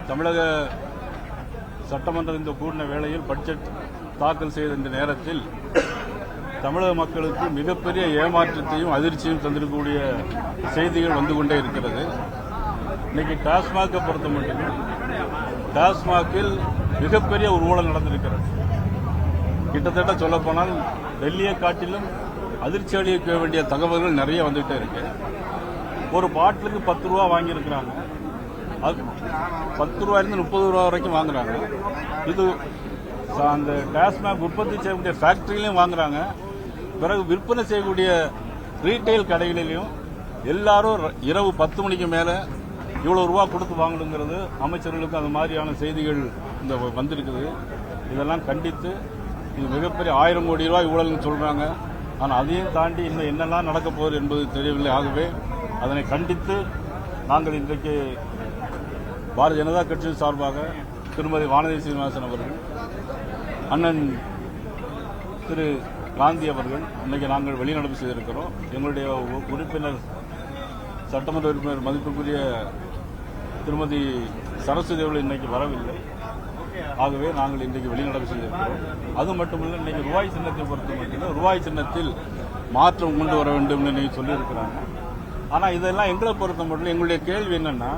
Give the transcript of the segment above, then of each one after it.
தமிழக சட்டமன்றம் இந்த கூடின வேளையில் பட்ஜெட் தாக்கல் செய்த இந்த நேரத்தில் தமிழக மக்களுக்கு மிகப்பெரிய ஏமாற்றத்தையும் அதிர்ச்சியும் தந்திருக்கக்கூடிய செய்திகள் வந்து கொண்டே இருக்கிறது. இன்னைக்கு டாஸ்மாகை பொறுத்த மட்டும் டாஸ்மாகில் மிகப்பெரிய ஒரு ஊழல் நடந்திருக்கிறது. கிட்டத்தட்ட சொல்லப்போனால் டெல்லியை காட்டிலும் அதிர்ச்சி அளிக்க வேண்டிய தகவல்கள் நிறைய வந்துகிட்டே இருக்கு. ஒரு பாட்டிலுக்கு 10 ரூபா வாங்கியிருக்கிறாங்க. 10 ரூபாயிலிருந்து 30 ரூபா வரைக்கும் வாங்குறாங்க. இது அந்த டாஸ்மாக் உற்பத்தி செய்யக்கூடிய ஃபேக்டரியிலையும் வாங்குறாங்க. பிறகு விற்பனை செய்யக்கூடிய ரீட்டைல் கடைகளிலையும் எல்லாரும் இரவு 10 மணிக்கு மேல இவ்வளவு ரூபா கொடுத்து வாங்கணுங்கிறது அமைச்சர்களுக்கு அந்த மாதிரியான செய்திகள் இந்த வந்திருக்குது. இதெல்லாம் கண்டித்து இது மிகப்பெரிய 1000 கோடி ரூபாய் ஊழல்னு சொல்றாங்க. ஆனால் அதையும் தாண்டி இன்னும் என்னெல்லாம் நடக்க போகுது என்பது தெரியவில்லை. ஆகவே அதனை கண்டித்து நாங்கள் இன்றைக்கு பாரதிய ஜனதா கட்சியின் சார்பாக திருமதி வானதி சீனிவாசன் அவர்கள், அண்ணன் திரு காந்தி அவர்கள் இன்னைக்கு நாங்கள் வெளிநடப்பு செய்திருக்கிறோம். எங்களுடைய உறுப்பினர் சட்டமன்ற உறுப்பினர் மதிப்புக்குரிய திருமதி சரஸ்வதி அவர்கள் இன்னைக்கு வரவில்லை. ஆகவே நாங்கள் இன்றைக்கு வெளிநடப்பு செய்திருக்கிறோம். அது மட்டுமல்ல, இன்னைக்கு ரூபாய் சின்னத்தை பொறுத்த மட்டும் ரூபாய் சின்னத்தில் மாற்றம் கொண்டு வர வேண்டும் என்று சொல்லியிருக்கிறாங்க. ஆனால் இதெல்லாம் எங்களை பொறுத்த மட்டும் எங்களுடைய கேள்வி என்னன்னா,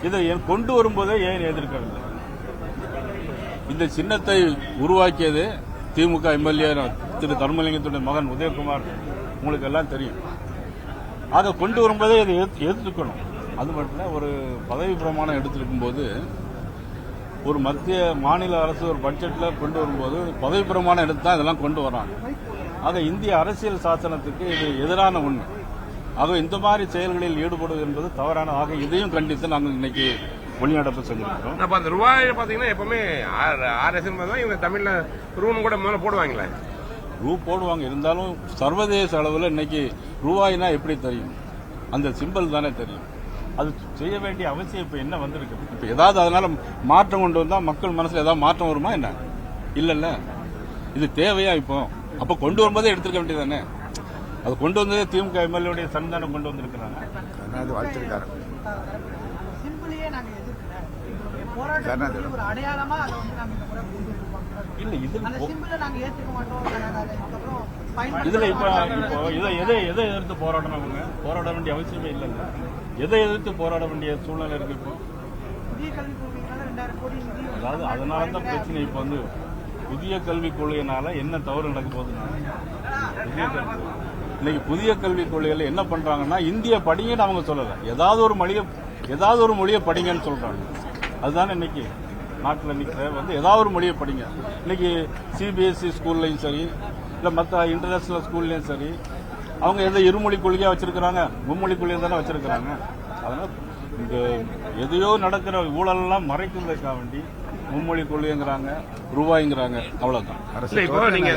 இதை கொண்டு வரும்போதே ஏன் எதிர்க்கிறது? இந்த சின்னத்தை உருவாக்கியது திமுக எம்எல்ஏ திரு தர்மலிங்கத்துடைய மகன் உதயகுமார், உங்களுக்கு எல்லாம் தெரியும். அதை கொண்டு வரும்போதே இதை எதிர்க்கணும். அது மட்டும் இல்ல, ஒரு பதவி பிரமாணம் எடுத்திருக்கும் போது ஒரு மத்திய மாநில அரசு ஒரு பட்ஜெட்ல கொண்டு வரும்போது பதவி பிரமாணம் எடுத்து தான் இதெல்லாம் கொண்டு வராங்க. ஆக இந்திய அரசியல் சாசனத்துக்கு இது எதிரான ஒன்று. ஆக இந்த மாதிரி செயல்களில் ஈடுபடுவது என்பது தவறான. ஆக இதையும் கண்டித்து நாங்கள் இன்னைக்கு வெளிநடப்பு செஞ்சிருக்கிறோம். அப்ப அந்த ரூபாய் பாத்தீங்கன்னா எப்பவுமே RSN தான் இவங்க தமிழ்ல ரூபம் கூட முதல்ல போடுவாங்களே. ரூ போடுவாங்க. இருந்தாலும் சர்வதேச அளவில் இன்னைக்கு ரூபாய்னா எப்படி தெரியும்? அந்த சிம்பல் தானே தெரியும். அது செய்ய வேண்டிய அவசியம் இப்ப என்ன வந்திருக்கு? இப்ப ஏதாவது அதனால மாற்றம் கொண்டு வந்தா மக்கள் மனசுல ஏதாவது மாற்றம் வருமா என்ன? இல்லல்ல, இது தேவையா? இப்போ அப்ப கொண்டு வரும்போதே எடுத்துக்க வேண்டியதானே. அது கொண்டு வந்ததே திமுக எம்எல்ஏ சந்தானம் கொண்டு வந்திருக்கிறாங்க. இல்ல இதுல இப்ப எதை எதிர்த்து போராடணும்? அவங்க போராட வேண்டிய அவசியமே இல்லைல்ல. எதை எதிர்த்து போராட வேண்டிய சூழ்நிலை இருக்கு இப்போ? அதாவது அதனாலதான் பிரச்சனை. இப்ப வந்து புதிய கல்விக் கொள்கையினால என்ன தவறு நடக்க போகுதுன்னா, இன்னைக்கு புதிய கல்விக் கொள்கையில என்ன பண்றாங்கன்னா, இந்திய படிங்கன்னு அவங்க சொல்லல, ஏதாவது ஒரு மொழியை படிங்கன்னு சொல்றாங்க. அதுதானே இன்னைக்கு நாட்டில் நிற்கிற வந்து ஏதாவது ஒரு மொழியை படிங்க. இன்னைக்கு CBSE ஸ்கூல்லையும் சரி, இல்ல மற்ற இன்டர்நேஷனல் ஸ்கூல்லையும் சரி, அவங்க எதை இருமொழி கொள்கையா வச்சிருக்கிறாங்க? மும்மொழி கொள்கையை தானே வச்சிருக்கிறாங்க. அதனால இந்த எதையோ நடக்கிற ஊழலெல்லாம் மறைக்கிறதுக்காக வேண்டி மும்மொழி கொள்கைங்கிறாங்க, ரூபாய்ங்கிறாங்க, அவ்வளவுதான். இப்போ நீங்க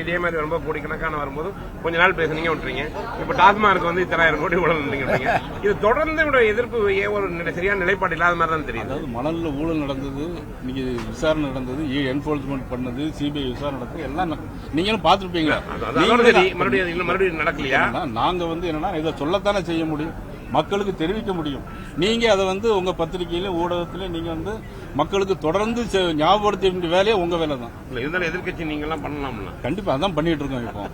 இதே மாதிரி ரொம்ப கோடிக்கணக்கான வரும்போது கொஞ்ச நாள் பேசுனீங்க விட்டுறீங்க. இப்ப டாஸ்மார்க் வந்து 1000 கோடி ஊழல் விட்டுறீங்க. இது தொடர்ந்து எதிர்ப்பு ஒரு சரியான நிலைப்பாடு இல்லாத மாதிரி தான் தெரியும். அதாவது மணல்ல ஊழல் நடந்தது, இன்னைக்கு விசாரணை நடந்தது, என்ஃபோர்ஸ்மெண்ட் பண்ணது, CBI விசாரணை நடந்தது, எல்லாம் நீங்களும் பார்த்துருப்பீங்க. மறுபடியும் நடக்கலையா? நாங்க வந்து என்னன்னா இதை சொல்லத்தானே செய்ய முடியும், மக்களுக்கு தெரிவிக்க முடியும். நீங்க அதை வந்து உங்க பத்திரிகையில ஊடகத்தில நீங்க வந்து மக்களுக்கு தொடர்ந்து ஞாபகப்படுத்த வேண்டிய வேலையே உங்க வேலை தான். இருந்தாலும் எதிர்கட்சி நீங்க எல்லாம் பண்ணலாம்ல. கண்டிப்பா அதான் பண்ணிட்டு இருக்கோம் இப்போ.